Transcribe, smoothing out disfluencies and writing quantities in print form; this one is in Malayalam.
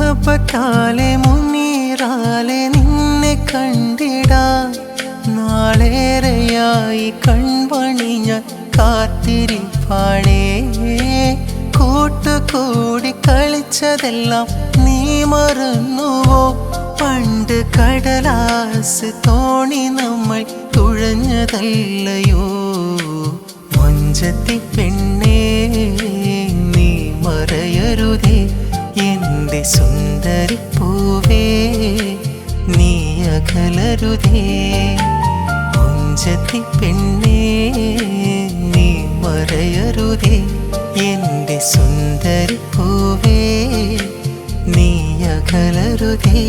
മുഹബത്താലെ മുനീറാലെ നിന്നെ കണ്ടിടാൻ നാളേറെയായി കൺപണിഞ്ഞ കാത്തിരിപ്പാണേ. കൂട്ടുകൂടി കളിച്ചതെല്ലാം നീ മറന്നുവോ? പണ്ട് കടലാസ് തോണി നമ്മൾ തുഴഞ്ഞതല്ലയോ? മൊഞ്ചത്തി പെണ്ണേ നീ മറയരുതേ, എന്റെ സുന്ദരിപ്പൂവേ നീ അകലരുതേ. മൊഞ്ചത്തി പെണ്ണേ നീ മറയരുതേ, എന്റെ സുന്ദരിപ്പൂവേ നീ അകലരുതേ.